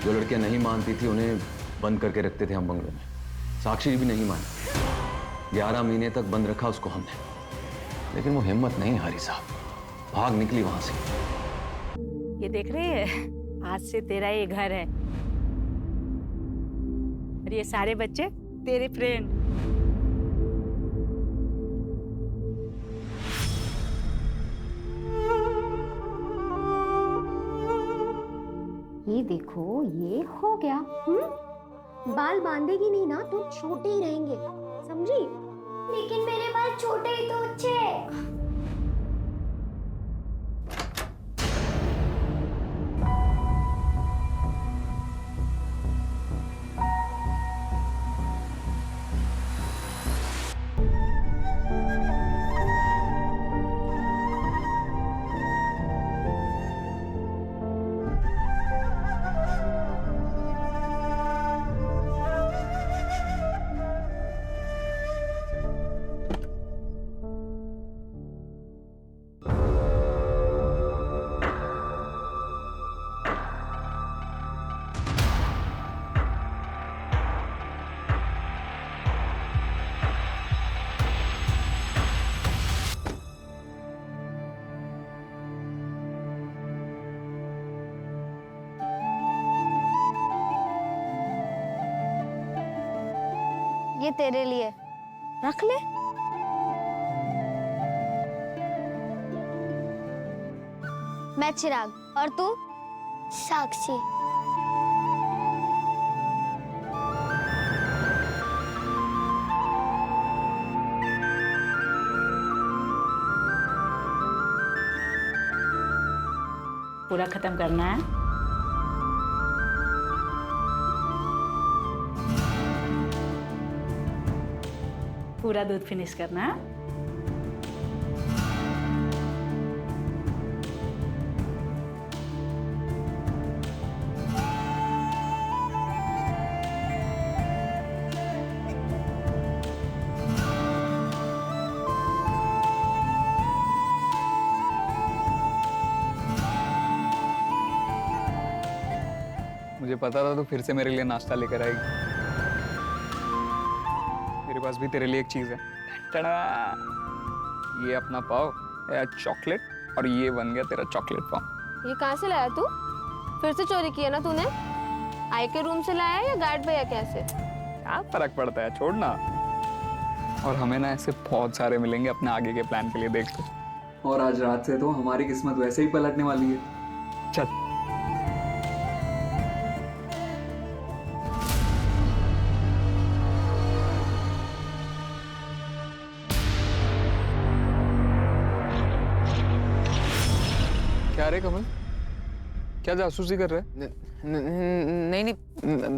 जो लड़कियां नहीं मानती थी उन्हें बंद करके रखते थे हम बंगलों में। साक्षी भी नहीं मानी। 11 महीने तक बंद रखा उसको हमने, लेकिन वो हिम्मत नहीं हारी साहब, भाग निकली वहां से। ये देख रही है, आज से तेरा ये घर है और ये सारे बच्चे तेरे फ्रेंड। ये देखो, ये हो गया। बाल बांधेगी नहीं ना तो छोटे ही रहेंगे, समझी? लेकिन मेरे बाल छोटे ही तो अच्छे हैं। ये तेरे लिए, रख ले। मैं चिराग और तू? साक्षी। पूरा खत्म करना है। पूरा दूध फिनिश करना है। मुझे पता था तू फिर से मेरे लिए नाश्ता लेकर आएगी। मेरे पास भी तेरे लिए एक चीज है। टड़ा! ये अपना पाव, ये चॉकलेट, और ये बन गया तेरा चॉकलेट पाव। ये कहाँ से लाया तू? फिर से चोरी किया ना तूने? आई के रूम से लाया या गार्ड भैया कैसे? क्या फर्क पड़ता है, छोड़ ना। और हमें ना ऐसे बहुत सारे मिलेंगे अपने आगे के प्लान के लिए, देख लो। और आज रात से तो हमारी किस्मत वैसे ही पलटने वाली है। चल। क्या रे कमल, क्या जासूसी कर रहे हैं? नहीं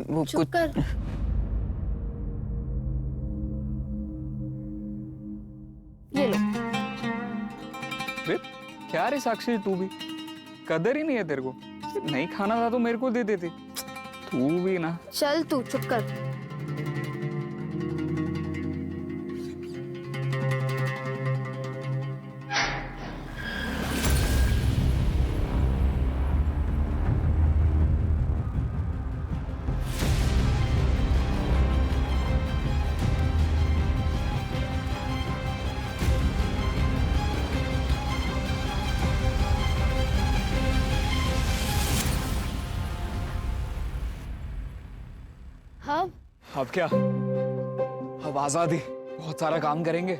वो चुप कर। ये लो। रे क्या रे साक्षी, तू भी कदर ही नहीं है तेरे को। नहीं खाना था तो मेरे को दे देती। तू भी ना। चल तू चुप कर। अब क्या, अब आजादी, बहुत सारा काम करेंगे,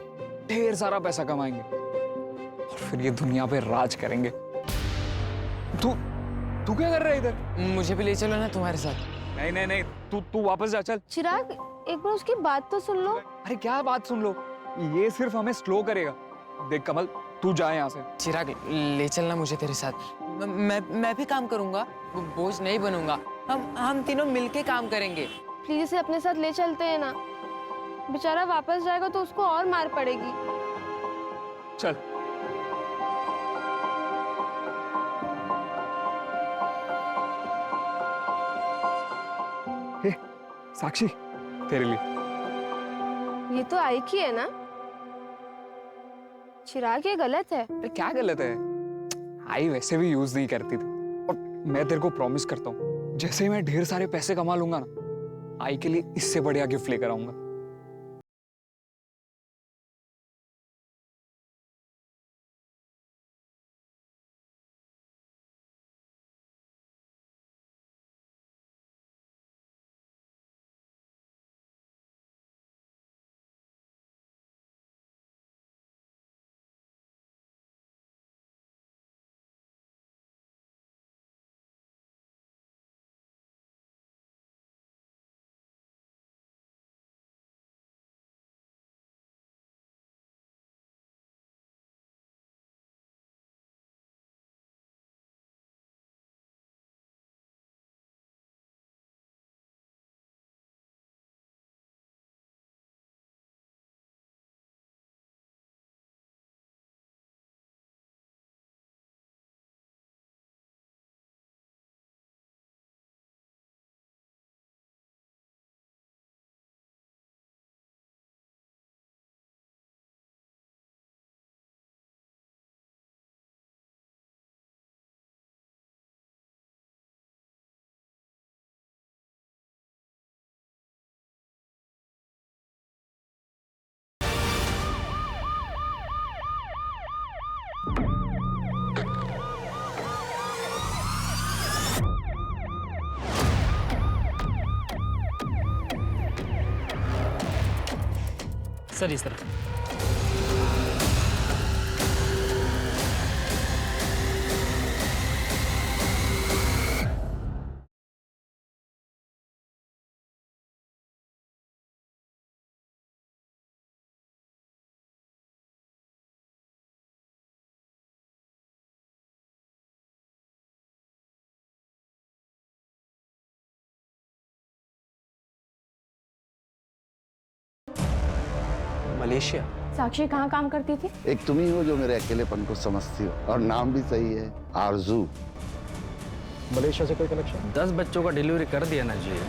ढेर सारा पैसा कमाएंगे और फिर ये दुनिया पे राज करेंगे। तू तू क्या कर रहा है इधर? मुझे भी ले चलो ना तुम्हारे साथ। नहीं नहीं नहीं, तू वापस जा, चल। चिराग, एक बार उसकी बात तो सुन लो। अरे क्या बात सुन लो, ये सिर्फ हमें स्लो करेगा। देख कमल, तू जा यहाँ से। चिराग, ले चलना मुझे तेरे साथ। मैं भी काम करूंगा, बोझ नहीं बनूंगा। हम तीनों मिलके काम करेंगे। प्लीज इसे अपने साथ ले चलते हैं ना। बेचारा वापस जाएगा तो उसको और मार पड़ेगी। चल। हे, साक्षी, तेरे लिए। ये तो आई की है ना? चिराग, ये गलत है। अरे क्या गलत है? आई वैसे भी यूज नहीं करती थी। और मैं तेरे को प्रॉमिस करता हूँ, जैसे ही मैं ढेर सारे पैसे कमा लूंगा ना, आई के लिए इससे बढ़िया गिफ्ट लेकर आऊंगा। सर इस तरफ। मलेशिया। साक्षी कहाँ काम करती थी? एक तुम ही हो जो मेरे अकेलेपन को समझती हो, और नाम भी सही है, आरजू। मलेशिया से कोई कनेक्शन? 10 बच्चों का डिलीवरी कर दिया ना जी।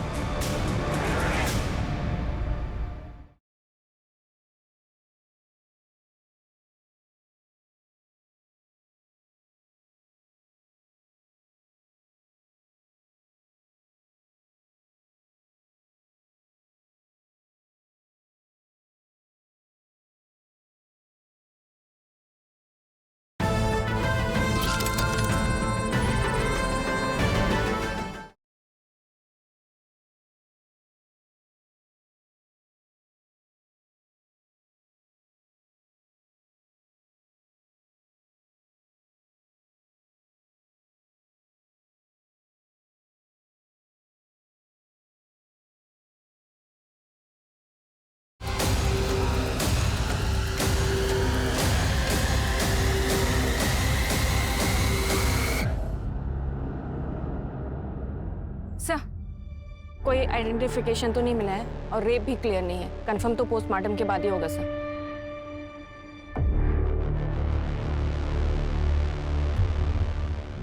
सर, कोई आइडेंटिफिकेशन तो नहीं मिला है और रेप भी क्लियर नहीं है। कंफर्म तो पोस्टमार्टम के बाद ही होगा सर।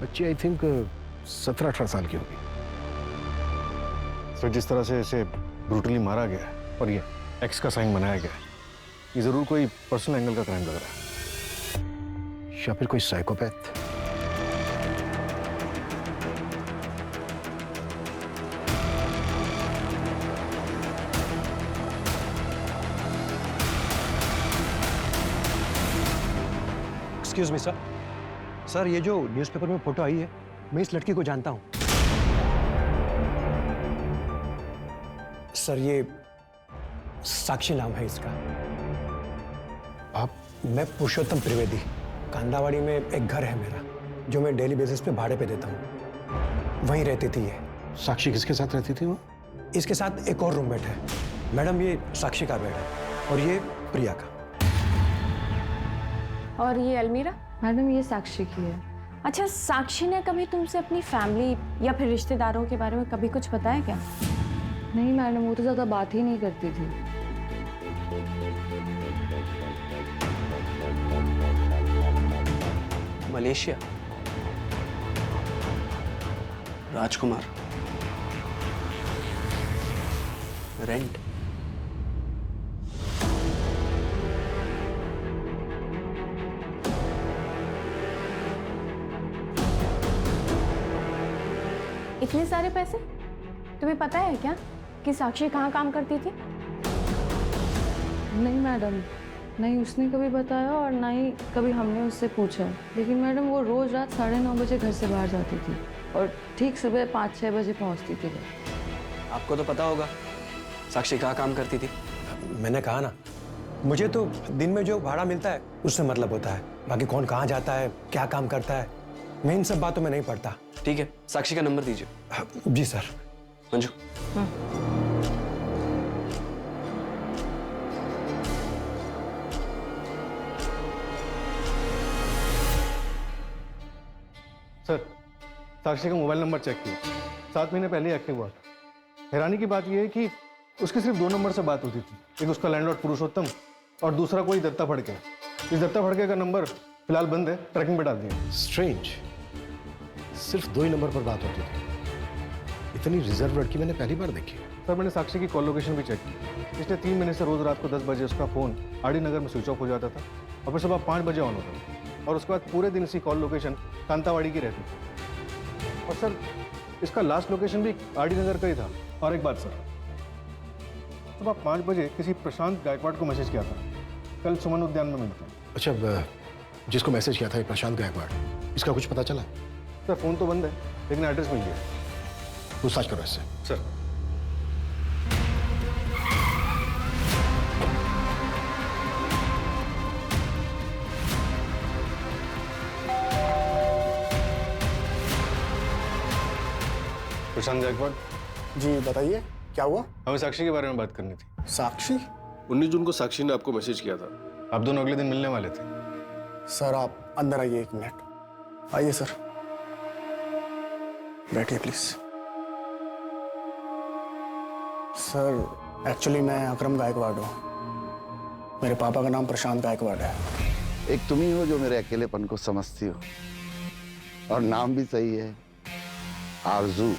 बच्ची आई थिंक 17-18 साल की होगी। सर जिस तरह से इसे ब्रूटली मारा गया है और ये एक्स का साइन बनाया गया है, ये जरूर कोई पर्सनल एंगल का क्राइम लग रहा है, या फिर कोई psychopath. Excuse me sir. Sir ये जो न्यूज़पेपर में फोटो आई है, मैं इस लड़की को जानता हूं। सर ये साक्षी नाम है इसका। मैं पुरुषोत्तम त्रिवेदी। कांदावाड़ी में एक घर है मेरा, जो मैं डेली बेसिस पे भाड़े पे देता हूँ। वहीं रहती थी ये। साक्षी किसके साथ रहती थी वो? इसके साथ एक और रूममेट है। मैडम ये साक्षी का बेड है और ये प्रिया का। और ये अलमीरा? मैडम ये साक्षी की है। अच्छा, साक्षी ने कभी तुमसे अपनी फैमिली या फिर रिश्तेदारों के बारे में कभी कुछ बताया क्या? नहीं मैडम, वो तो ज़्यादा बात ही नहीं करती थी। मलेशिया। राजकुमार। रेंट। इतने सारे पैसे? तुम्हें पता है क्या कि साक्षी कहाँ काम करती थी? नहीं मैडम, नहीं उसने कभी बताया और ना ही कभी हमने उससे पूछा। लेकिन मैडम वो रोज रात 9:30 बजे घर से बाहर जाती थी और ठीक सुबह 5-6 बजे पहुंचती थी घर। आपको तो पता होगा साक्षी कहाँ काम करती थी। मैंने कहा ना, मुझे तो दिन में जो भाड़ा मिलता है उससे मतलब होता है। बाकी कौन कहाँ जाता है, क्या काम करता है, मैं इन सब बातों में नहीं पड़ता। ठीक है, साक्षी का नंबर दीजिए। जी सर। मंजू। सर, साक्षी का मोबाइल नंबर चेक किया, 7 महीने पहले एक्टिव हुआ था। हैरानी की बात यह है कि उसकी सिर्फ 2 नंबर से बात होती थी। एक उसका लैंडलॉर्ड पुरुषोत्तम और दूसरा कोई दत्ता फड़के। इस दत्ता फड़के का नंबर फिलहाल बंद है, ट्रैकिंग पे डाल दिया। स्ट्रेंज, सिर्फ 2 ही नंबर पर बात होती थी। इतनी रिजर्व लड़की मैंने पहली बार देखी। सर, मैंने साक्षी की कॉल लोकेशन भी चेक की। पिछले 3 महीने से रोज रात को 10 बजे उसका फोन आरडी नगर में स्विच ऑफ हो जाता था और फिर सुबह 5 बजे ऑन होता था। और उसके बाद पूरे दिन इसकी कॉल लोकेशन कांतावाड़ी की रहती थी। और सर, इसका लास्ट लोकेशन भी आरडी नगर का ही था। और एक बात सर, सुबह 5 बजे किसी प्रशांत गायकवाड़ को मैसेज किया था, कल सुमन उद्यान में मिलते हैं। अच्छा, जिसको मैसेज किया था ये प्रशांत गायकवाड़, इसका कुछ पता चला? सर, फोन तो बंद है लेकिन एड्रेस मिल गया। पूछताछ करो इससे। सर। प्रशांत गायकवाड़ जी बताइए, क्या हुआ? हमें साक्षी के बारे में बात करनी थी। साक्षी? 19 जून को साक्षी ने आपको मैसेज किया था, आप दोनों अगले दिन मिलने वाले थे। सर आप अंदर आइए, 1 मिनट आइए सर, बैठिए प्लीज। सर एक्चुअली मैं अकरम गायकवाड़ हूँ, मेरे पापा का नाम प्रशांत गायकवाड़ है। एक तुम ही हो जो मेरे अकेलेपन को समझती हो, और नाम भी सही है, आरजू।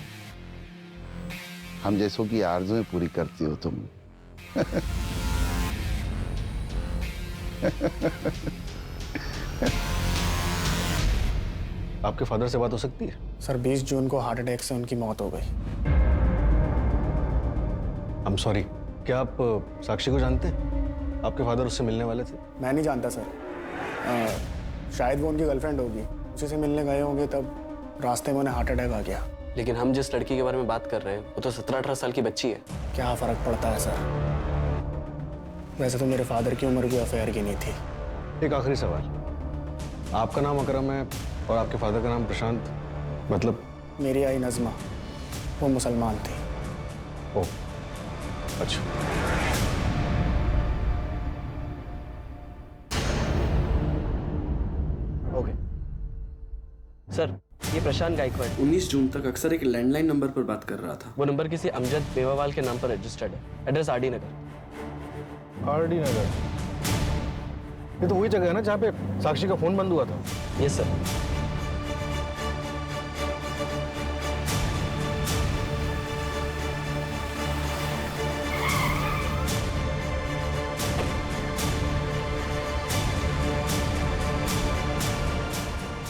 हम जैसों की आरजुएं पूरी करती हो तुम। आपके फादर से बात हो सकती है? सर 20 जून को हार्ट अटैक से उनकी मौत हो गई। I am sorry. क्या आप साक्षी को जानते हैं? आपके फादर उससे मिलने वाले थे। मैं नहीं जानता सर, शायद वो उनकी गर्लफ्रेंड होगी, उसी से मिलने गए होंगे, तब रास्ते में उन्हें हार्ट अटैक आ गया। लेकिन हम जिस लड़की के बारे में बात कर रहे हैं वो तो 17-18 साल की बच्ची है। क्या फर्क पड़ता है सर, वैसे तो मेरे फादर की उम्र भी अफेयर की नहीं थी। एक आखिरी सवाल, आपका नाम अकरम है और आपके फादर का नाम प्रशांत, मतलब? मेरी आई नज़मा, वो मुसलमान थी। ओह अच्छा। ओके सर, ये प्रशांत गायकवाड़ 19 जून तक अक्सर एक लैंडलाइन नंबर पर बात कर रहा था। वो नंबर किसी अमजद बेवावाल के नाम पर रजिस्टर्ड है। एड्रेस आरडी नगर। आरडी नगर, ये तो वही जगह है ना जहाँ पे साक्षी का फोन बंद हुआ था। Yes sir.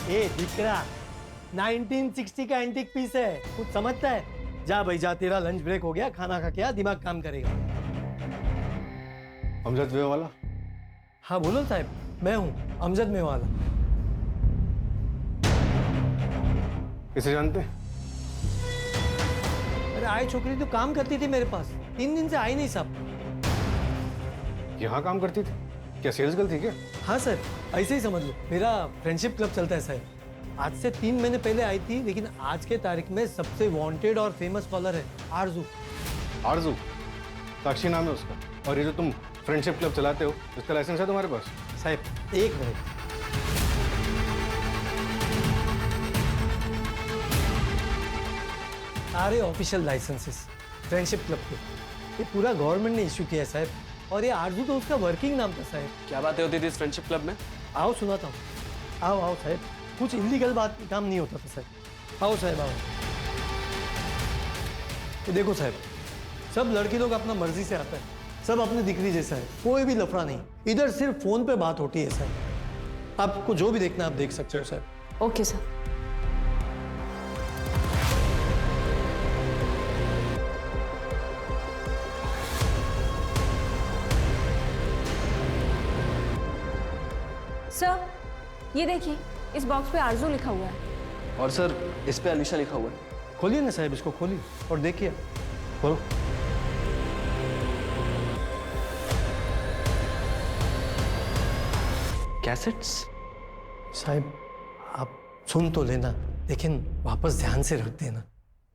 ए दिकरा, 1960 का एंटीक पीस है, कुछ समझता है? जा भाई जा, तेरा लंच ब्रेक हो गया, खाना खा के आ, दिमाग काम करेगा। अमजद मेवाला? हाँ बोलो साहब, मैं हूँ अमजद मेवाला। किसे जानते? अरे आई छोकरी तो काम करती थी मेरे पास, 3 दिन से आई नहीं साहब। यहाँ काम करती थी? क्या सेल्स गर्ल थी क्या? हाँ सर, ऐसे ही समझ लो, मेरा फ्रेंडशिप क्लब चलता है सर। आज से 3 महीने पहले आई थी, लेकिन आज के तारीख में सबसे वांटेड और फेमस कॉलर है आरजू। आरजू? साक्षी नाम है उसका। और ये जो तुम फ्रेंडशिप क्लब चलाते हो, इसका लाइसेंस है तुम्हारे पास? साहब 1 मिनट, सारे ऑफिशियल लाइसेंसेस फ्रेंडशिप क्लब के ये पूरा गवर्नमेंट ने इश्यू किया है साहब। और ये आरजू तो उसका वर्किंग नाम था साहब। क्या बातें होती थी इस फ्रेंडशिप क्लब में? आओ सुनाता हूँ, आओ आओ साहब, कुछ इलीगल बात काम नहीं होता था साहब। आओ साहब आओ। ये देखो साहब, सब लड़की लोग अपना मर्जी से आता है, सब अपनी दिक्री जैसा है, कोई भी लफड़ा नहीं। इधर सिर्फ फोन पे बात होती है साहब। आपको जो भी देखना आप देख सकते हो साहब। Okay sir. ये देखिए, इस बॉक्स पे आरजू लिखा हुआ है। और सर इस पे अलीशा लिखा हुआ है। खोलिए ना साहब, इसको खोलिए और देखिए। खोलो। कैसेट्स? साहब आप सुन तो लेना, लेकिन वापस ध्यान से रख देना।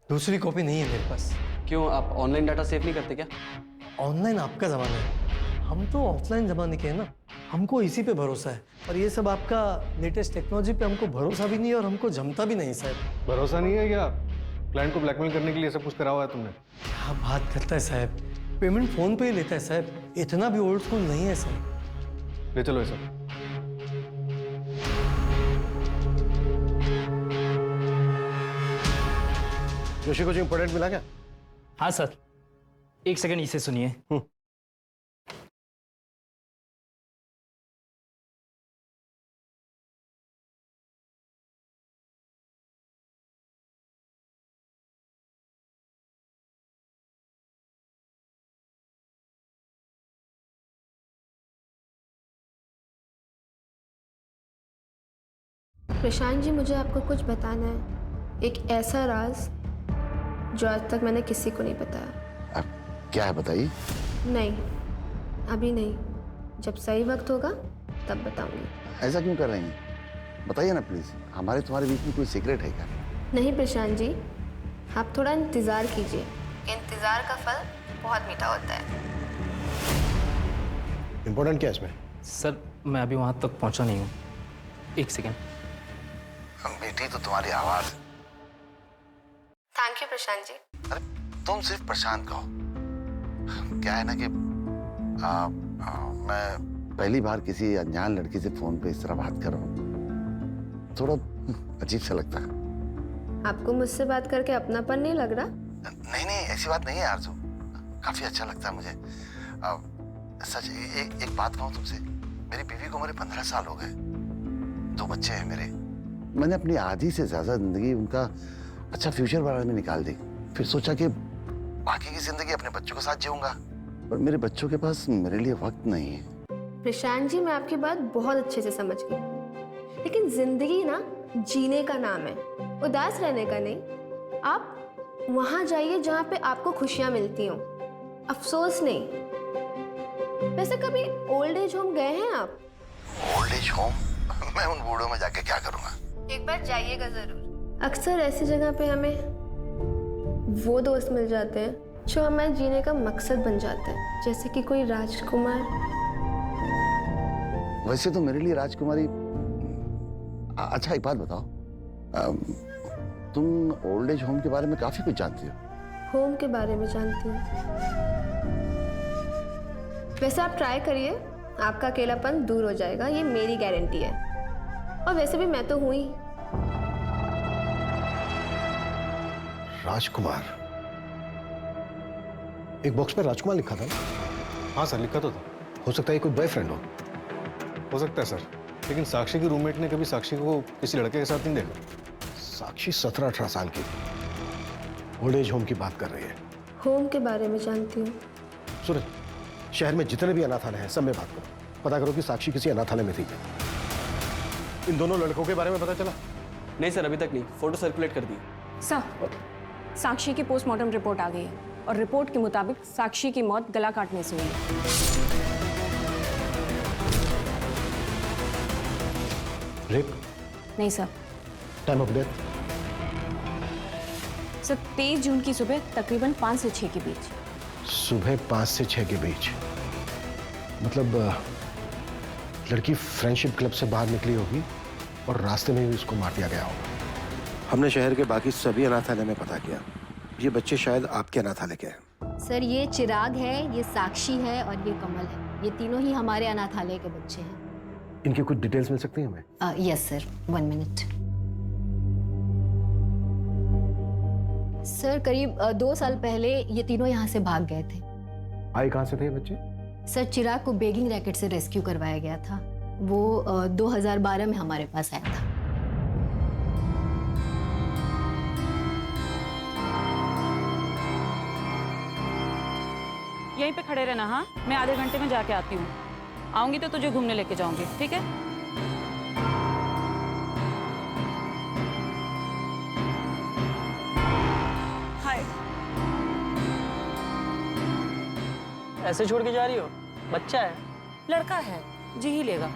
दूसरी कॉपी नहीं है मेरे पास। क्यों, आप ऑनलाइन डाटा सेव नहीं करते क्या? ऑनलाइन आपका ज़माना है, हम तो ऑफलाइन ज़माने के हैं ना। हमको इसी पे भरोसा है, और ये सब आपका लेटेस्ट टेक्नोलॉजी पे हमको भरोसा भी नहीं है और हमको जमता भी नहीं साहब। भरोसा नहीं है क्या? क्लाइंट को ब्लैकमेल करने के लिए सब कुछ करा हुआ है तुमने? क्या बात करता है साहब, पेमेंट फोन पे ही लेता है साहब, इतना भी ओल्ड स्कूल नहीं है साहब। ले चलो ये सब। जोशी कुछ इंपॉर्टेंट मिला क्या? हाँ सर, एक सेकंड इसे सुनिए। प्रशांत जी, मुझे आपको कुछ बताना है, एक ऐसा राज जो आज तक मैंने किसी को नहीं बताया। अब क्या है बताइए? नहीं, अभी नहीं, जब सही वक्त होगा तब बताऊंगी। ऐसा क्यों कर रही हैं? बताइए ना प्लीज, हमारे तुम्हारे बीच में कोई सीक्रेट है क्या? नहीं प्रशांत जी, आप थोड़ा इंतज़ार कीजिए, इंतज़ार का फल बहुत मीठा होता है। इंपॉर्टेंट क्या है इसमें? सर मैं अभी वहां तक पहुंचा नहीं हूँ, एक सेकंड। बेटी तो तुम्हारी आवाज। Thank you Prashant ji. अरे तुम सिर्फ प्रशांत कहो। क्या है ना कि मैं पहली बार किसी अनजान लड़की से फोन पे इस तरह बात कर रहा हूँ, थोड़ा अजीब सा लगता है। आपको मुझसे बात करके अपनापन नहीं लग रहा? नहीं नहीं, ऐसी बात नहीं है आरज़ू, काफी अच्छा लगता है मुझे। सच एक बात कहूँ तुमसे, मेरी बीवी को मेरे 15 साल हो गए, 2 बच्चे हैं मेरे। मैंने अपनी आधी से ज्यादा जिंदगी उनका अच्छा फ्यूचर बनाने में निकाल दी, फिर सोचा कि बाकी की जिंदगी अपने बच्चों के साथ जीऊंगा, पर मेरे बच्चों के पास मेरे लिए वक्त नहीं है। प्रशांत जी, मैं आपकी बात बहुत अच्छे से समझ गई, लेकिन जिंदगी ना जीने का नाम है, उदास रहने का नहीं। आप वहां जाइए जहां पे आपको खुशियां मिलती हों, अफसोस नहीं। वैसे कभी ओल्ड एज होम गए हैं आप? Old age home? मैं उन बूढ़ों में जाके क्या करूंगा? एक बार जाइएगा जरूर। अक्सर ऐसी जगह पे हमें वो दोस्त मिल जाते हैं जो हमारे जीने का मकसद बन जाते हैं, जैसे कि कोई राजकुमार। वैसे तो मेरे लिए राजकुमारी। अच्छा एक बात बताओ, तुम ओल्ड एज होम के बारे में काफी कुछ जानती हो। होम के बारे में जानती हूँ। वैसे आप ट्राई करिए, आपका अकेलापन दूर हो जाएगा, ये मेरी गारंटी है। और वैसे भी मैं तो हूं ही। राजकुमार? एक बॉक्स में राजकुमार लिखा था ना? हाँ सर, लिखा तो था। हो सकता है कोई बॉयफ्रेंड हो सकता है सर, लेकिन साक्षी की रूममेट ने कभी साक्षी को किसी लड़के के साथ नहीं देखा। साक्षी 17-18 साल की, ओल्ड एज होम की बात कर रही है। होम के बारे में जानती हूँ। सुनो, शहर में जितने भी अनाथालय हैं सब में बात करो, पता करो कि साक्षी किसी अनाथालय में थी। इन दोनों लड़कों के बारे में पता चला? नहीं सर, अभी तक नहीं, फोटो सर्कुलेट कर दी। सर, साक्षी की पोस्टमार्टम रिपोर्ट आ गई है और रिपोर्ट के मुताबिक साक्षी की मौत गला काटने से हुई है। रेप? नहीं sir. Time of death? Sir 23 जून की सुबह तकरीबन 5 से 6 के बीच। सुबह 5 से 6 के बीच? मतलब लड़की फ्रेंडशिप क्लब से बाहर निकली होगी और रास्ते में भी उसको मार दिया गया होगा। हमने शहर के बाकी सभी अनाथालय में पता किया, ये बच्चे शायद आपके अनाथालय के हैं। सर ये चिराग है, ये साक्षी है और ये कमल है, ये तीनों ही हमारे अनाथालय के बच्चे हैं। इनकी कुछ डिटेल्स मिल सकती हैं हमें? Yes sir, 1 minute. सर करीब 2 साल पहले ये तीनों यहाँ से भाग गए थे। आए कहाँ से थे बच्चे? सर चिराग को बेगिंग रैकेट से रेस्क्यू करवाया गया था, वो 2012 में हमारे पास आया था। यहीं पे खड़े रहना। हाँ, मैं आधे घंटे में जाके आती हूँ। आऊंगी तो तुझे घूमने लेके जाऊंगी, ठीक है? ऐसे छोड़ के जा रही हो? बच्चा है। लड़का है, जी ही लेगा।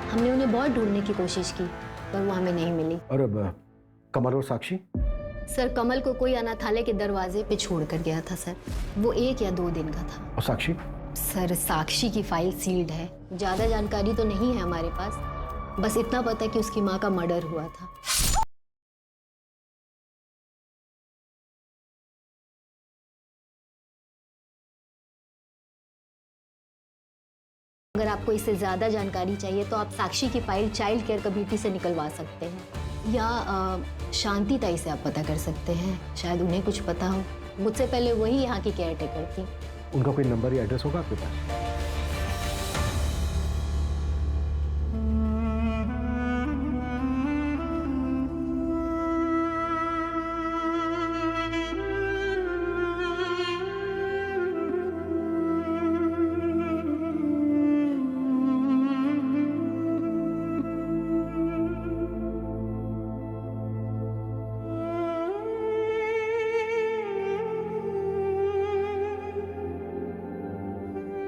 हमने उन्हें बहुत ढूंढने की कोशिश की पर वो हमें नहीं मिली। और अब कमल और साक्षी? सर कमल को कोई अनाथालय के दरवाजे पे छोड़ कर गया था सर। वो 1 या 2 दिन का था। और साक्षी? सर साक्षी की फाइल सील्ड है। ज्यादा जानकारी तो नहीं है हमारे पास, बस इतना पता है कि उसकी माँ का मर्डर हुआ था। अगर आपको इससे ज्यादा जानकारी चाहिए तो आप साक्षी की फाइल चाइल्ड केयर कमेटी से निकलवा सकते हैं या शांति ताई से आप पता कर सकते हैं, शायद उन्हें कुछ पता हो। मुझसे पहले वही यहाँ की केयर टेकर थी। उनका कोई नंबर या एड्रेस होगा आपके पास?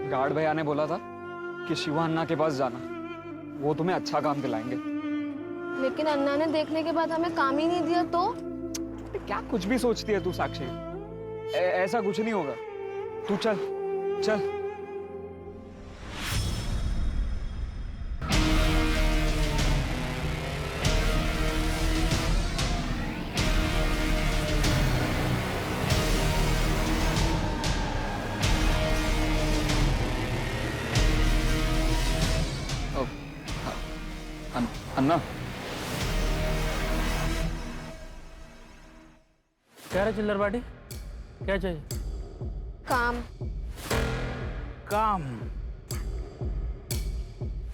गार्ड भैया ने बोला था कि शिवा अन्ना के पास जाना, वो तुम्हें अच्छा काम दिलाएंगे। लेकिन अन्ना ने देखने के बाद हमें काम ही नहीं दिया तो? क्या कुछ भी सोचती है तू साक्षी? ऐसा कुछ नहीं होगा, तू चल चल। अन्ना क्या रे चिल्लर बाटी, क्या चाहिए? काम। काम?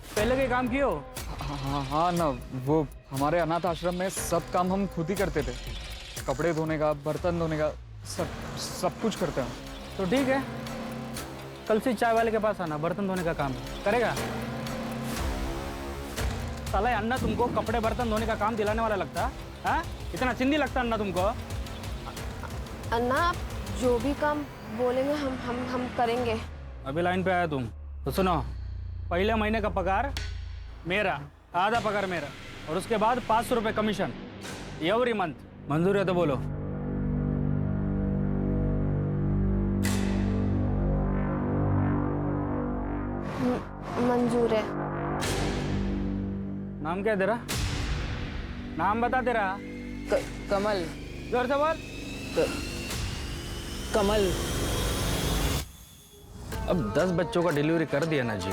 पहले के काम कियो? हाँ ना, वो हमारे अनाथ आश्रम में सब काम हम खुद ही करते थे। कपड़े धोने का, बर्तन धोने का, सब कुछ करते हैं। तो ठीक है, कल से चाय वाले के पास आना, बर्तन धोने का काम करेगा। साला अन्ना तुमको कपड़े बर्तन धोने का काम दिलाने वाला लगता है? इतना चिंदी लगता अन्ना तुमको? अन्ना आप जो भी काम बोलेंगे हम करेंगे। अभी लाइन पे आया तुम तो सुनो, पहले महीने का पगार मेरा, आधा पगार मेरा, और उसके बाद 500 रुपये कमीशन एवरी मंथ। मंजूर है तो बोलो। मंजूर है। नाम क्या है तेरा? नाम बता तेरा। कमल। जोर से बोल। कमल। अब 10 बच्चों का डिलीवरी कर दिया ना जी,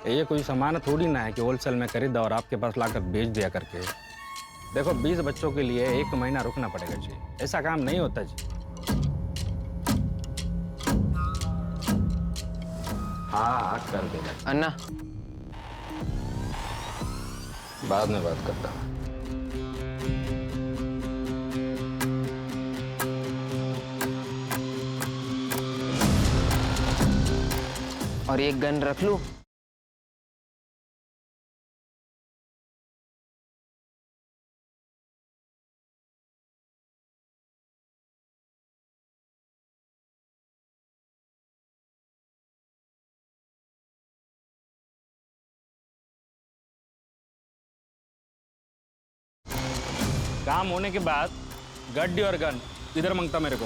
ये कोई सामान थोड़ी ना है कि होलसेल में खरीदा और आपके पास लाकर बेच दिया करके। देखो 20 बच्चों के लिए 1 महीना रुकना पड़ेगा जी, ऐसा काम नहीं होता जी। हाँ कर देगा। अन्ना बाद में बात करता हूँ। और एक गन रख लूं? काम होने के बाद गड्डी और गन इधर मांगता मेरे को।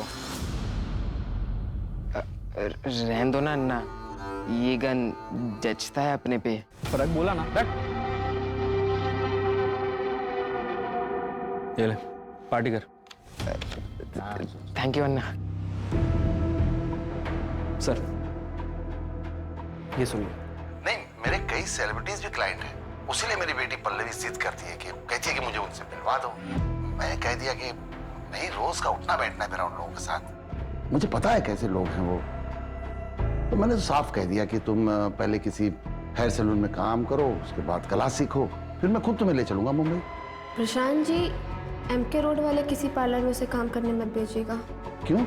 रहने दो ना अन्ना, ये गन जचता है अपने पे। रख बोला ना, रख। ये ले पार्टी कर। Thank you Anna. सर ये सुनिए। नहीं, मेरे कई सेलिब्रिटीज भी क्लाइंट हैं, उसीलिए मेरी बेटी पल्लवी जिद करती है कि कहती है कि मुझे उनसे मिलवा दो। मैंने कह दिया कि नहीं, रोज का उठना बैठना है मेरा उन लोगों के साथ। मुझे पता है कैसे लोग हैं वो। तो मैंने तो साफ कह दिया कि तुम पहले किसी हेयर सैलून में काम करो, उसके बाद क्लास सीखो, फिर मैं खुद तुम्हें ले चलूंगा मुंबई। प्रशांत जी, MK रोड वाले किसी पार्लर में उसे काम करने मत भेजिएगा। क्यों?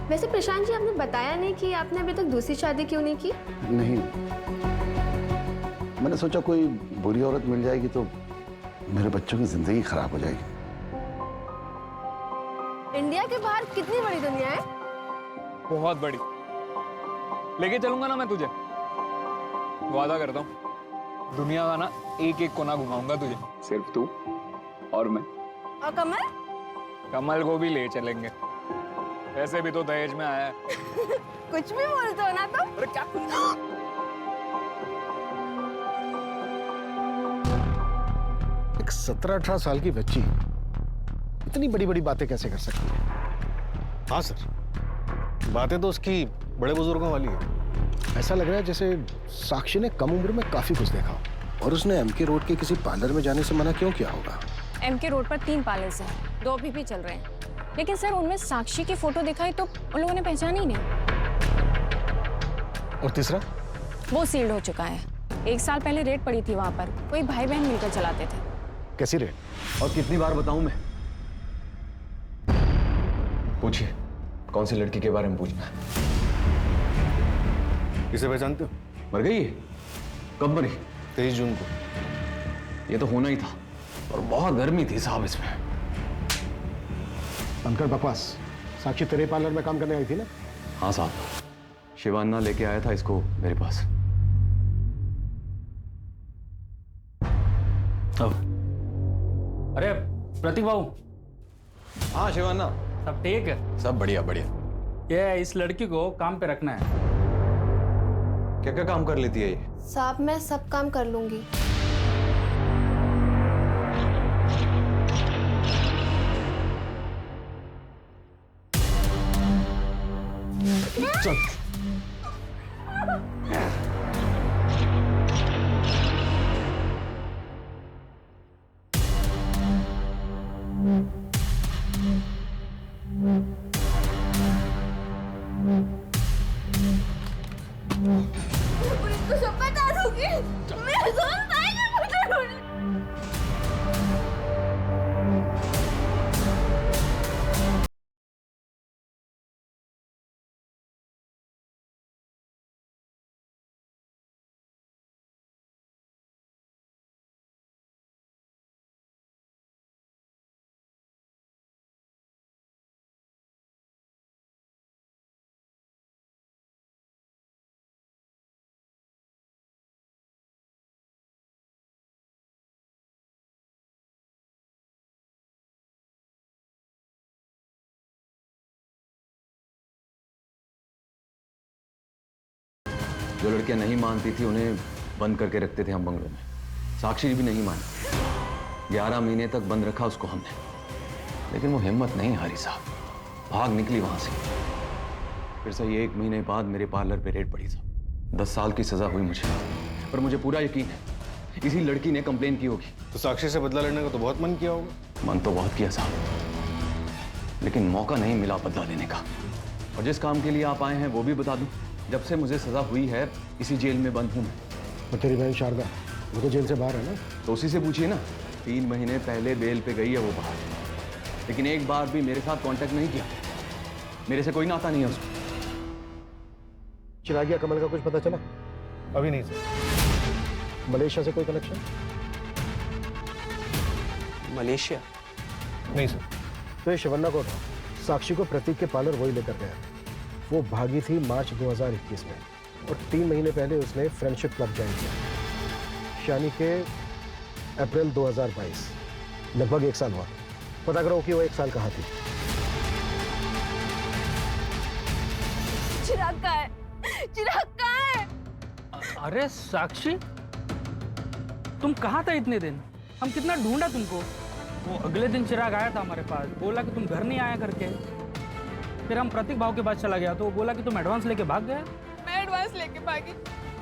वैसे प्रशांत जी, आपने बताया नहीं कि आपने अभी तक दूसरी शादी क्यों नहीं की? नहीं, मैंने सोचा कोई बुरी औरत मिल जाएगी तो मेरे बच्चों की जिंदगी खराब हो जाएगी। इंडिया के बाहर कितनी बड़ी दुनिया है। बहुत बड़ी। लेके चलूंगा ना मैं तुझे, वादा करता हूँ। दुनिया का ना एक एक कोना घुमाऊंगा तुझे, सिर्फ तू और मैं। और कमल? कमल को भी ले चलेंगे, ऐसे भी तो दहेज में आया है। कुछ भी बोलते हो ना तो। अरे क्या कुछ? एक 17-18 साल की बच्ची इतनी बड़ी बड़ी बातें कैसे कर सकती है? हाँ सर, बातें तो उसकी बड़े बुजुर्गों वाली है। ऐसा लग रहा है जैसे साक्षी ने कम उम्र में काफी कुछ देखा हो। और उसने MK रोड के किसी पार्लर में जाने से मना क्यों किया होगा? MK रोड पर 3 पार्लर्स हैं, 2 अभी भी चल रहे हैं। लेकिन सर, उनमें साक्षी की फोटो दिखाई तो उन लोगों ने पहचानी ही नहीं। और तीसरा? वो सील्ड हो चुका है। 1 साल पहले रेड पड़ी थी वहां पर, कोई भाई बहन मिलकर चलाते थे। कैसी रेड? और कितनी बार बताऊं मैं? पूछिए, कौन सी लड़की के बारे में पूछना है? किसे पहचानते हो? मर गई है? कब मरी? 23 जून को। ये तो होना ही था, और बहुत गर्मी थी साहब इसमें। बनकर बकवास। साक्षी तेरे पार्लर में काम करने आई थी ना? हाँ साहब, शिवान्ना लेके आया था इसको मेरे पास। अब अरे प्रतीक बाबू। हाँ शिवान्ना, सब ठीक है? सब बढ़िया बढ़िया। ये इस लड़की को काम पे रखना है। क्या क्या काम कर लेती है ये? साहब, मैं सब काम कर लूंगी। चल। पुलिस को सब बता दूंगी। मेरे दोस्त आएंगे मुझे ढूंढने। जो लड़कियां नहीं मानती थी उन्हें बंद करके रखते थे हम बंगलों में। साक्षी भी नहीं मानी। 11 महीने तक बंद रखा उसको हमने, लेकिन वो हिम्मत नहीं हारी साहब, भाग निकली वहां से। फिर से 1 महीने बाद मेरे पार्लर पे रेड पड़ी साहब। 10 साल की सजा हुई मुझे, पर मुझे पूरा यकीन है इसी लड़की ने कंप्लेन की होगी। तो साक्षी से बदला लेने का तो बहुत मन किया होगा। मन तो बहुत किया साहब, लेकिन मौका नहीं मिला बदला लेने का। और जिस काम के लिए आप आए हैं वो भी बता दूं, जब से मुझे सजा हुई है इसी जेल में बंद हूं मैं। और तेरी बहन शारदा, वो तो जेल से बाहर है ना? तो उसी से पूछिए ना। 3 महीने पहले बेल पे गई है वो बाहर, लेकिन एक बार भी मेरे साथ कांटेक्ट नहीं किया। मेरे से कोई नाता नहीं है उसको। चिरागिया कमल का कुछ पता चला? अभी नहीं सर। मलेशिया से कोई कनेक्शन? मलेशिया? नहीं सर। तो ये शिवन्ना को था, साक्षी को प्रतीक के पार्लर वही लेकर गया। वो भागी थी मार्च 2021 में, और 3 महीने पहले उसने फ्रेंडशिप क्लब ज्वाइन किया, यानी कि अप्रैल 2022। लगभग 1 साल हुआ। पता करो कि वो 1 साल कहाँ थी। चिराग कहाँ है? चिराग कहाँ है? अरे साक्षी, तुम कहाँ था इतने दिन? हम कितना ढूंढा तुमको। वो अगले दिन चिराग आया था हमारे पास, बोला कि तुम घर नहीं आया करके। फिर हम प्रतीक भाव के पास चला गया तो वो बोला कि तुम एडवांस लेके भाग गए। मैं एडवांस लेके भागी?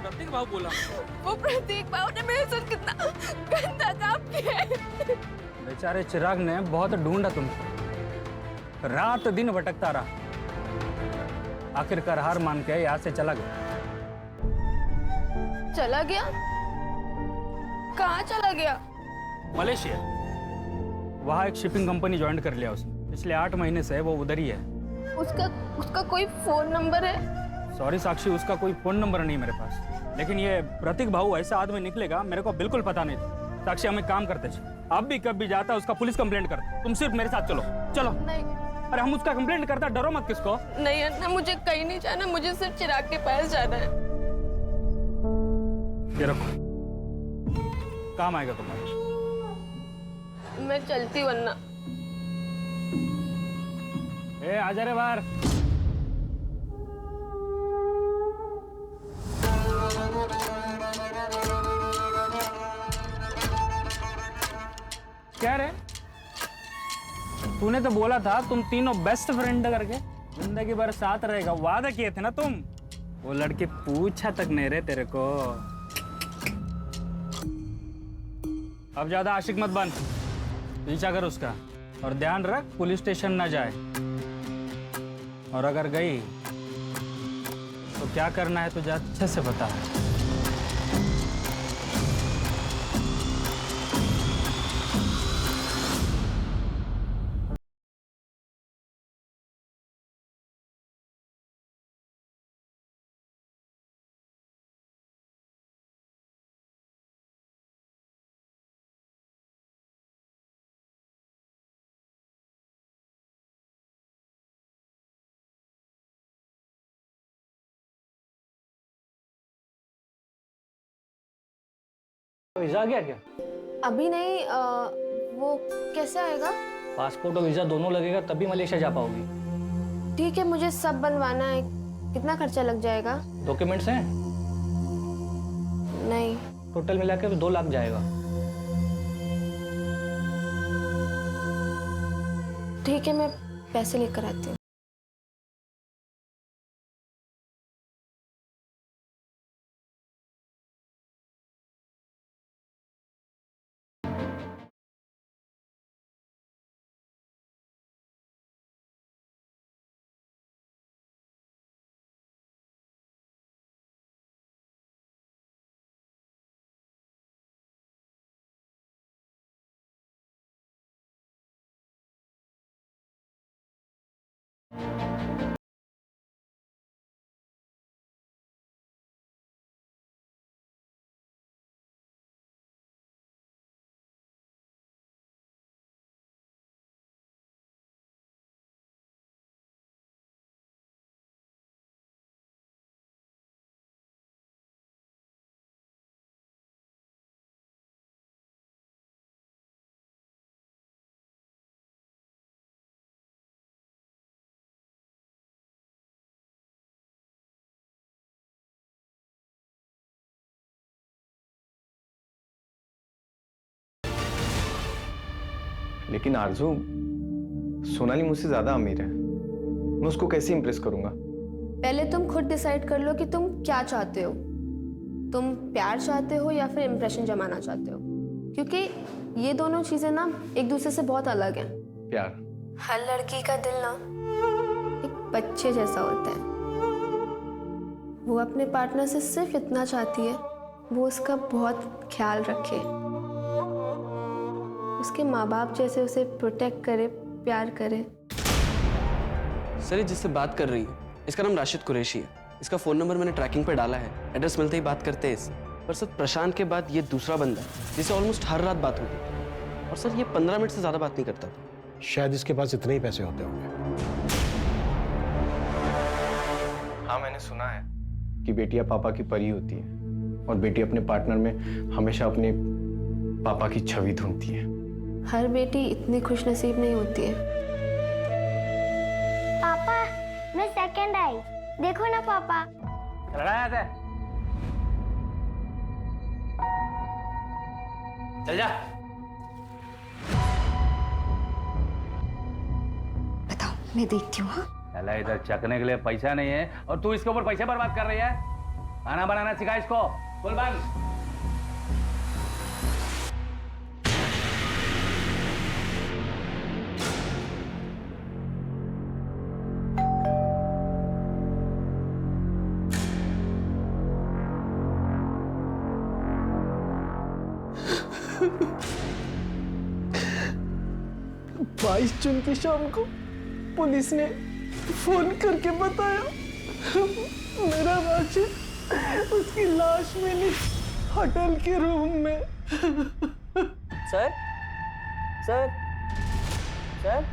प्रतीक भाव बोला। वो प्रतीक भाव ने मेरे साथ कितना गंदा काम किया है। बेचारे चिराग ने बहुत ढूंढा तुमको, रात दिन भटकता रहा, आखिरकार हार मान के यहाँ से चला गया। चला गया? कहाँ चला गया? मलेशिया। वहाँ एक शिपिंग कंपनी ज्वाइन कर लिया उसने। पिछले 8 महीने से वो उधर ही है। उसका कोई फोन नंबर है? सॉरी साक्षी, उसका कोई फोन नंबर नहीं मेरे पास। लेकिन ये प्रतीक भाऊ ऐसा आदमी निकलेगा मेरे को बिल्कुल पता नहीं था। साक्षी, हम एक काम करते थे, अब भी कभी जाता उसका पुलिस कंप्लेंट करते। तुम सिर्फ मेरे साथ चलो। चलो। नहीं। अरे हम उसका कंप्लेंट करता, डरो मत किसको। नहीं अन्ना, मुझे कहीं नहीं जाना, मुझे सिर्फ चिराग के पास जाना है। ये रखो, काम आएगा तुम्हारे। मैं चलती हूँ अन्ना। ए आजा रे बाहर। क्या रे, तूने तो बोला था तुम तीनों बेस्ट फ्रेंड करके जिंदगी भर साथ रहेगा, वादा किए थे ना तुम। वो लड़की पूछा तक नहीं रे तेरे को। अब ज्यादा आशिक मत बन, पीछा कर उसका, और ध्यान रख पुलिस स्टेशन ना जाए, और अगर गई तो क्या करना है तुझे अच्छे से पता है। वीजा आ गया क्या? अभी नहीं। वो कैसे आएगा? पासपोर्ट और वीजा दोनों लगेगा तभी मलेशिया जा पाओगी। ठीक है, मुझे सब बनवाना है। कितना खर्चा लग जाएगा? डॉक्यूमेंट्स हैं? नहीं। टोटल मिला के 2 लाख जाएगा। ठीक है, मैं पैसे लेकर आती हूँ। लेकिन आरजू, सोनाली मुझसे ज्यादा अमीर है, मैं उसको कैसे इंप्रेस करूंगा? पहले तुम खुद डिसाइड कर लो कि तुम क्या चाहते हो। तुम प्यार चाहते हो या फिर इम्प्रेशन जमाना चाहते हो, क्योंकि ये दोनों चीजें ना एक दूसरे से बहुत अलग हैं। प्यार? हर लड़की का दिल ना एक बच्चे जैसा होता है। वो अपने पार्टनर से सिर्फ इतना चाहती है, वो उसका बहुत ख्याल रखे, उसके माँ बाप जैसे उसे प्रोटेक्ट करे, प्यार करे। सर, ये जिससे बात कर रही है इसका नाम राशिद कुरैशी है। इसका फ़ोन नंबर मैंने ट्रैकिंग पे डाला है, एड्रेस मिलते ही बात करते हैं इससे। पर सर, प्रशांत के बाद ये दूसरा बंदा है जिससे ऑलमोस्ट हर रात बात होती है, और सर ये 15 मिनट से ज़्यादा बात नहीं करता था। शायद इसके पास इतने ही पैसे होते होंगे। हाँ, मैंने सुना है कि बेटियां पापा की परी होती है और बेटी अपने पार्टनर में हमेशा अपने पापा की छवि ढूंढती है। हर बेटी इतनी खुशनसीब नहीं होती है। पापा, मैं सेकंड आई, देखो ना पापा। लड़ाया था, चल जा। बताओ, मैं देखती हूँ। हाँ, चला, इधर चकने के लिए पैसा नहीं है और तू इसके ऊपर पैसे बर्बाद कर रही है। खाना बनाना सिखा इसको। बोल बंद। बाईस जून की शाम को पुलिस ने फोन करके बताया मेरा राशिद उसकी लाश मिली होटल के रूम में। Sir sir sir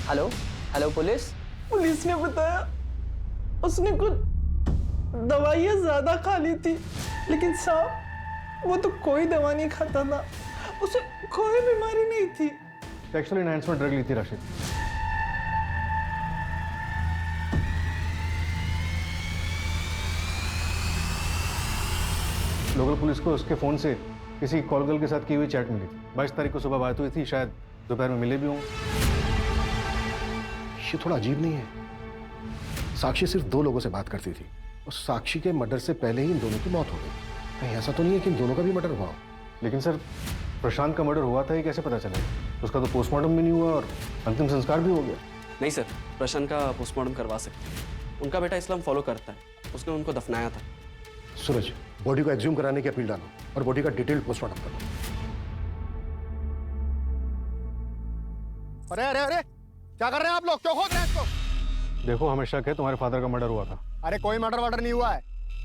hello hello police. Police ने बताया उसने कुछ दवाइयाँ ज्यादा खा ली थी, लेकिन साहब वो तो कोई दवा नहीं खाता था, उसे कोई बीमारी नहीं थी। सेक्सुअल एनहांसमेंट ड्रग ली थी राशिद। लोकल पुलिस को उसके फोन से किसी कॉल गर्ल के साथ की हुई चैट मिली थी। 22 तारीख को सुबह बात हुई थी, शायद दोपहर में मिले भी हों। ये थोड़ा अजीब नहीं है? साक्षी सिर्फ 2 लोगों से बात करती थी और साक्षी के मर्डर से पहले ही इन दोनों की मौत हो गई। कहीं ऐसा तो नहीं है कि इन दोनों का भी मर्डर हुआ हो? लेकिन सर प्रशांत का मर्डर हुआ था, ये कैसे पता चलेगा? उसका तो पोस्टमार्टम भी नहीं हुआ और अंतिम संस्कार भी हो गया। नहीं सर, प्रशांत का पोस्टमार्टम करवा सकते हैं। उनका बेटा इस्लाम फॉलो करता है, उसने उनको दफनाया था। सूरज, बॉडी को एक्सह्यूम कराने की अपील डालो और बॉडी का डिटेल्ड पोस्टमार्टम करो। अरे अरे अरे, क्या कर रहे हैं आप लोग? क्यों खोद रहे हैं इसको? देखो, हमें शक है तुम्हारे फादर का मर्डर हुआ था। अरे कोई मर्डर वर्डर नहीं हुआ है।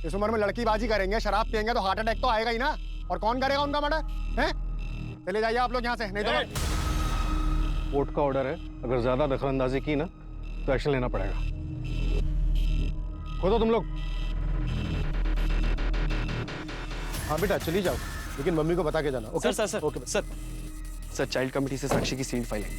इस उम्र में लड़कीबाजी करेंगे, शराब पियेंगे तो हार्ट अटैक तो आएगा ही ना। और कौन करेगा उनका मर्डर? हैं? चले जाइए आप लोग यहाँ से, नहीं तो कोर्ट का ऑर्डर है, अगर ज्यादा दखलंदाजी की ना तो एक्शन लेना पड़ेगा। खोदो तुम लोग। हाँ बेटा चली जाओ, लेकिन मम्मी को बता के जाना। Okay sir sir okay sir sir child committee से साक्षी की सील्ड फाइल आई।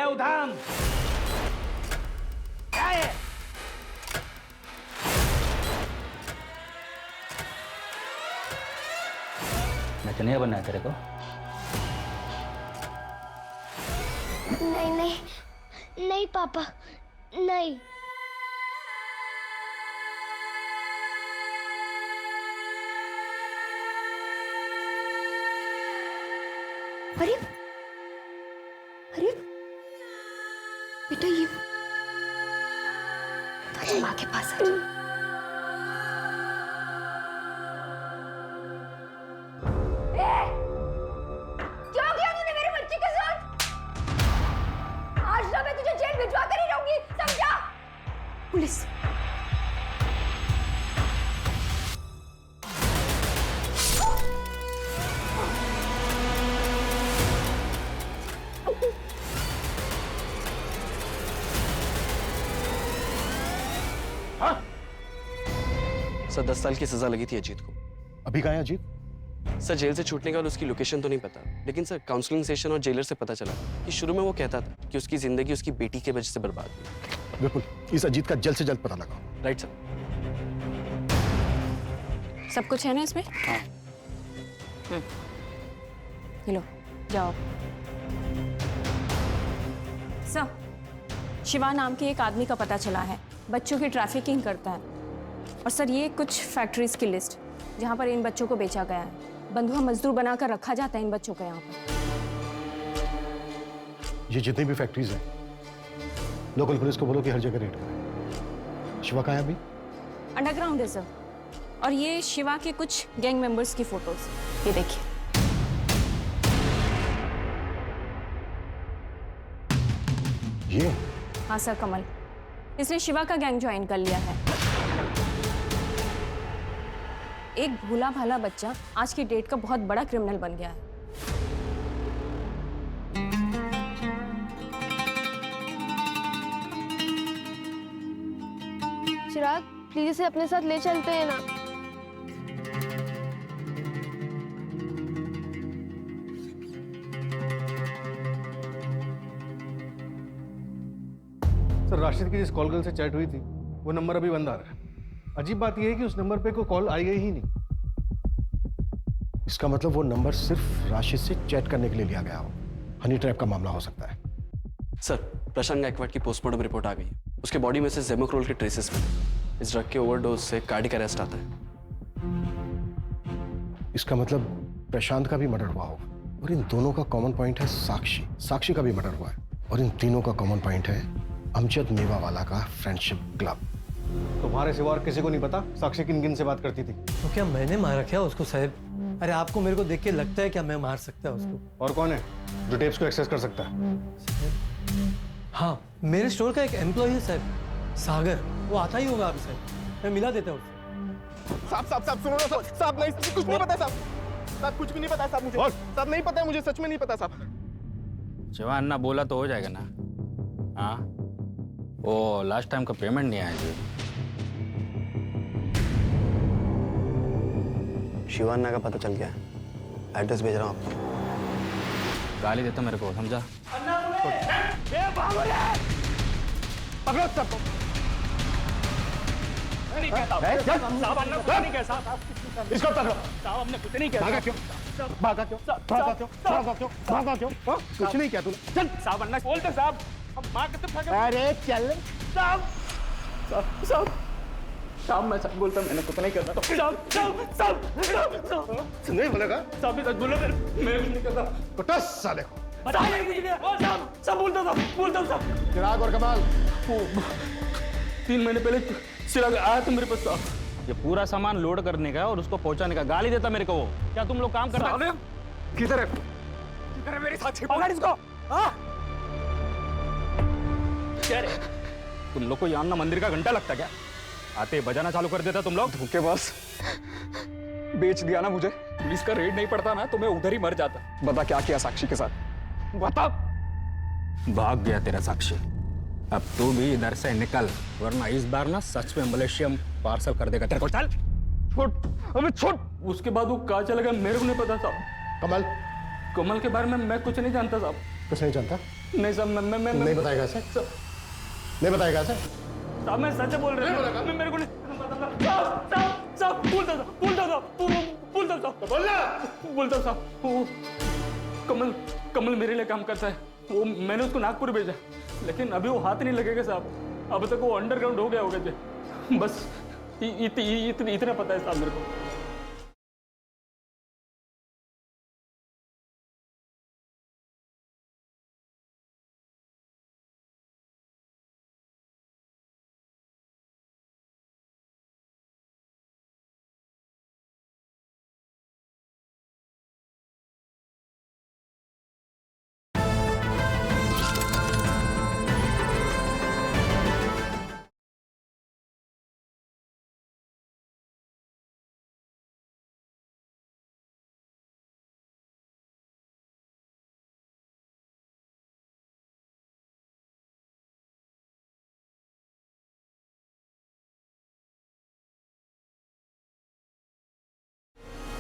उधाम क्या है? नचनिया बनना है तेरे को? नहीं नहीं नहीं पापा, नहीं। अरे अरे बेटा, ये तो माँ के पास आ जा। क्या किया तूने मेरी बच्ची के साथ? आज ना मैं तुझे जेल भिजवा कर ही रहूंगी, समझा? पुलिस सर 10 साल की सजा लगी थी अजीत को। अभी कहाँ है अजीत? सर जेल से छूटने के बाद उसकी लोकेशन तो नहीं पता, लेकिन सर काउंसलिंग सेशन और जेलर से पता चला कि शुरू में वो कहता था कि उसकी जिंदगी उसकी बेटी की वजह से बर्बाद हुई। बिल्कुल, इस अजीत का जल्द से जल्द पता लगाओ। Right sir. सब कुछ है ना इसमें? हाँ। लो जाओ। सर, शिवा नाम के एक आदमी का पता चला है, बच्चों की ट्रैफिकिंग करता है। और सर ये कुछ फैक्ट्रीज की लिस्ट जहाँ पर इन बच्चों को बेचा गया है। बंधुआ मजदूर बनाकर रखा जाता है इन बच्चों को यहाँ पर। ये जितनी भी फैक्ट्रीज हैं, लोकल पुलिस को बोलो कि हर जगह रेड करें। शिवा कहाँ है अभी? अंडरग्राउंड है सर। और ये शिवा के कुछ गैंग मेंबर्स की फोटोज, ये देखिए। ये? हाँ सर, कमल, इसने शिवा का गैंग ज्वाइन कर लिया है। एक भूला भाला बच्चा आज की डेट का बहुत बड़ा क्रिमिनल बन गया है। चिराग, प्लीज इसे अपने साथ ले चलते हैं ना। सर राशिद की जिस कॉल गर्ल से चैट हुई थी वो नंबर अभी बंद आ रहा है। अजीब बात यह है कि उस नंबर पे कोई कॉल आई गई ही नहीं। इसका मतलब वो नंबर सिर्फ राशिद से चैट करने के लिए लिया गया हो। हनी ट्रैप का मामला हो सकता है। सर, प्रशांत गायकवाड़ की पोस्टमार्टम रिपोर्ट आ गई है। उसके बॉडी में से जेमोक्रोल के ट्रेसेस मिले। इस ड्रग के ओवरडोज से कार्डियक अरेस्ट आता है। इसका मतलब प्रशांत का भी मर्डर हुआ हो। और इन दोनों का कॉमन पॉइंट है साक्षी। साक्षी का भी मर्डर हुआ है। और इन तीनों का कॉमन पॉइंट है अमजद मेवावाला का फ्रेंडशिप क्लब। तुम्हारे सिवा और किसी को नहीं पता साक्षी किन किन से बात करती थी? तो क्या मैंने मारा क्या उसको साहब? अरे आपको मेरे को देख के लगता है क्या मैं मार सकता है उसको? और कौन है जो टेप्स को एक्सेस कर सकता है? हाँ, मेरे स्टोर का एक एम्प्लॉय है साहब, सागर। वो आता ही होगा अभी साहब, मैं मिला देता हूँ उससे। साहब सुनो ना साहब, नहीं कुछ नहीं पता साहब। साहब कुछ भी नहीं पता साहब मुझे। साहब नहीं पता है मुझे, सच में नहीं पता साहब। जवान ना बोला तो हो जाएगा ना? हाँ, वो लास्ट टाइम का पेमेंट नहीं आया जी। शिवान्ना का पता चल गया है। एड्रेस भेज रहा हूँ आपको। गाली देता मेरे को, समझा? पकड़ो सबको। इसको पकड़ो। साहब हमने कुछ नहीं किया। भागा क्यों? भागा क्यों? भागा क्यों? भागा क्यों? भागा क्यों? कुछ नहीं किया तूने। चल साहब, अन्ना बोलते साहब। हम मार के तो भागा। अरे चल साहब। साहब साहब मैं सच बोलता, मैंने कुछ नहीं करता। साहब नहीं बोलेगा? साहब भी सच बोलो, मैं कुछ नहीं करता। कुछ साले को बताइए कुछ नहीं। साहब बोलता साहब। चिराग और कमाल 3 महीने पहले चिराग आया था मेरे पास साहब। ये पूरा सामान लोड करने का और उसको पहुंचाने का। गाली देता मेरे को वो। क्या तुम लोग काम कर रहे हो? किधर है मेरे साथ? पकड़ इसको। क्या रे? तुम लोग को यान्ना मंदिर का घंटा लगता क्या? आते बजाना चालू कर देता तुम लोग। धोखेबाज, बेच दिया ना मुझे। पुलिस का रेड नहीं पड़ता ना तो मैं उधर ही मर जाता। बता क्या किया साक्षी के साथ? बता। भाग गया तेरा साक्षी। अब तू भी इधर से निकल, वरना इस बार ना सच में मलेशियम पार्सल कर देगा तेरे को। चल छोड़, अबे छोड़। उसके बाद वो कहाँ चला गया मेरे को नहीं पता साहब। कमल के बारे में मैं कुछ नहीं जानता साहब। कुछ नहीं जानता? नहीं साहब, मैं नहीं बताएगा सर? नहीं बताएगा सर? साहब मैं सच बोल रहा हूँ। मैं मेरे को नहीं साहब बोलता साहब। कमल मेरे लिए काम करता है। वो मैंने उसको नागपुर भेजा, लेकिन अभी वो हाथ नहीं लगेगा साहब। अब तक वो अंडरग्राउंड हो गया होगा जी। बस इतना पता है साहब मेरे को।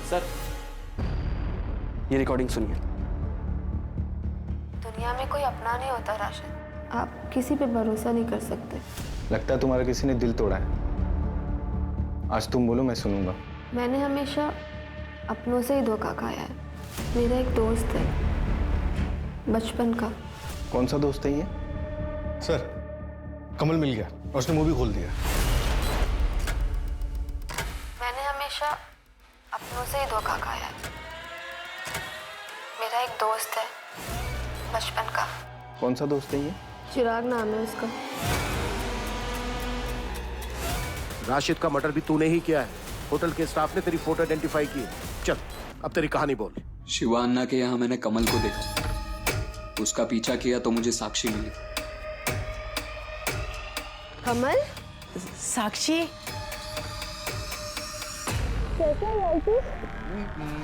सर, ये रिकॉर्डिंग सुनिए। दुनिया में कोई अपना नहीं होता राशिद। आप किसी पे भरोसा नहीं कर सकते। लगता है तुम्हारा किसी ने दिल तोड़ा है। आज तुम बोलो, मैं सुनूंगा। मैंने हमेशा अपनों से ही धोखा खाया है। मेरा एक दोस्त है बचपन का। कौन सा दोस्त है ये? सर, कमल मिल गया और उसने मूवी खोल दिया। मैंने हमेशा अपनों से ही धोखा खाया है। मेरा एक दोस्त है बचपन का। कौन सा दोस्त है ये? चिराग नाम है उसका। राशिद का मर्डर भी तूने ही किया है। होटल के स्टाफ ने तेरी फोटो आइडेंटिफाई की। चल अब तेरी कहानी बोल। शिवान्ना के यहाँ मैंने कमल को देखा, उसका पीछा किया तो मुझे साक्षी मिली। कमल? साक्षी? कैसे है?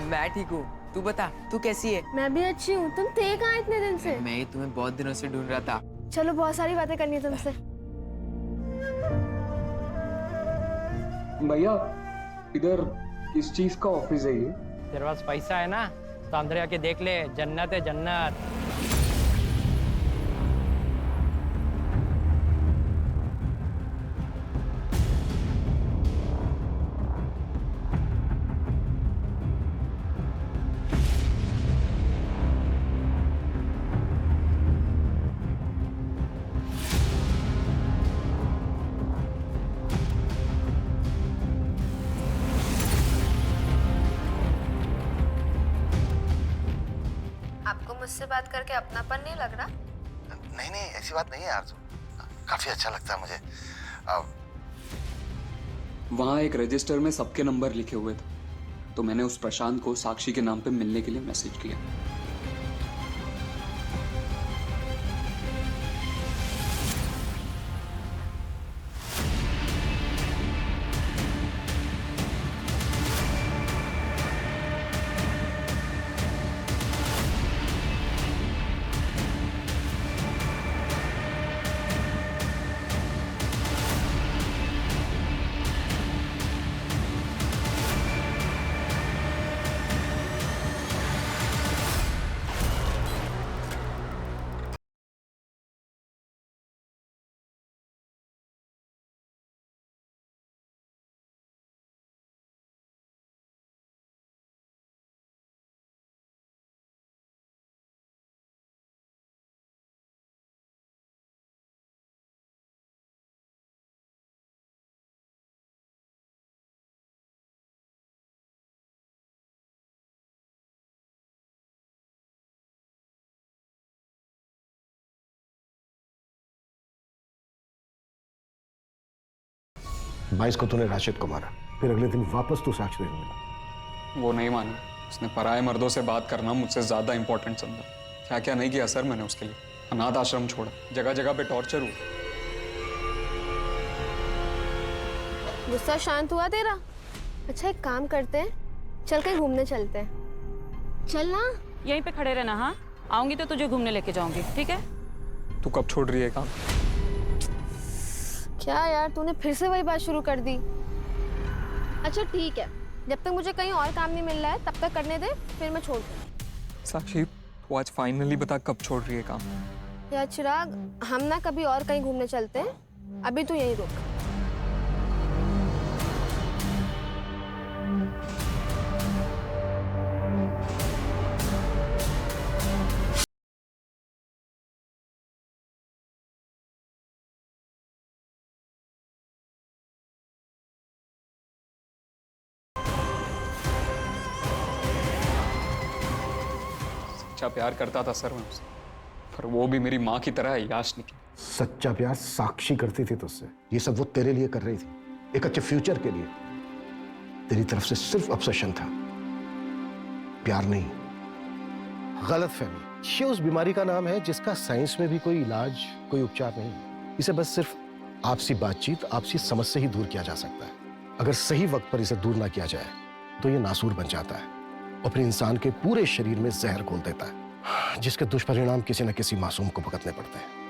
मैं ठीक हूँ, तू बता, तू कैसी है? मैं भी अच्छी हूँ। तुम थे कहाँ इतने दिन से? मैं तुम्हें बहुत दिनों से ढूंढ रहा था। चलो बहुत सारी बातें करनी है तुमसे। भैया इधर किस चीज का ऑफिस है ये? तेरे पास पैसा है ना तो अंदर आके देख ले, जन्नत है, जन्नत। मुझसे बात करके अपनापन नहीं लग रहा? नहीं नहीं, ऐसी बात नहीं है आरजू, काफी अच्छा लगता है मुझे। वहाँ एक रजिस्टर में सबके नंबर लिखे हुए थे, तो मैंने उस प्रशांत को साक्षी के नाम पे मिलने के लिए मैसेज किया। बाईस को तूने राशिद को मारा, फिर अगले दिन वापस तू साक्ष्य देने मिला। वो नहीं मानी। उसने पराये मर्दों से बात करना मुझसे ज्यादा इंपॉर्टेंट समझा। क्या क्या नहीं किया सर मैंने उसके लिए। अनाथ आश्रम छोड़ा, जगह जगह पे टॉर्चर हुआ। गुस्सा शांत हुआ तेरा? अच्छा एक काम करते हैं, चल कहीं घूमने चलते हैं। चल ना। यहीं पे खड़े रहना। हाँ, आऊंगी तो तुझे घूमने लेके जाऊंगी, ठीक है? तू कब छोड़ रही है काम? क्या यार, तूने फिर से वही बात शुरू कर दी। अच्छा ठीक है, जब तक मुझे कहीं और काम नहीं मिल रहा है तब तक करने दे, फिर मैं छोड़ दूँ। साक्षी, तू आज फाइनली बता कब छोड़ रही है काम? यार चिराग, हम ना कभी और कहीं घूमने चलते हैं, अभी तू यहीं रुक। सच्चा प्यार करता था सर मैं उससे, पर वो भी मेरी माँ की तरह याश निकली। सच्चा प्यार साक्षी करती थी तुझसे। ये सब वो तेरे लिए कर रही थी, एक अच्छे फ्यूचर के लिए। तेरी तरफ से सिर्फ ऑब्सेशन था, प्यार नहीं। गलत फहमी। ये उस बीमारी का नाम है जिसका साइंस में भी कोई इलाज, कोई उपचार नहीं। इसे बस सिर्फ आपसी बातचीत, आपसी समझ से ही दूर किया जा सकता है। अगर सही वक्त पर इसे दूर ना किया जाए तो ये नासूर बन जाता है और फिर इंसान के पूरे शरीर में जहर घोल देता है, जिसके दुष्परिणाम किसी न किसी मासूम को भुगतने पड़ते हैं।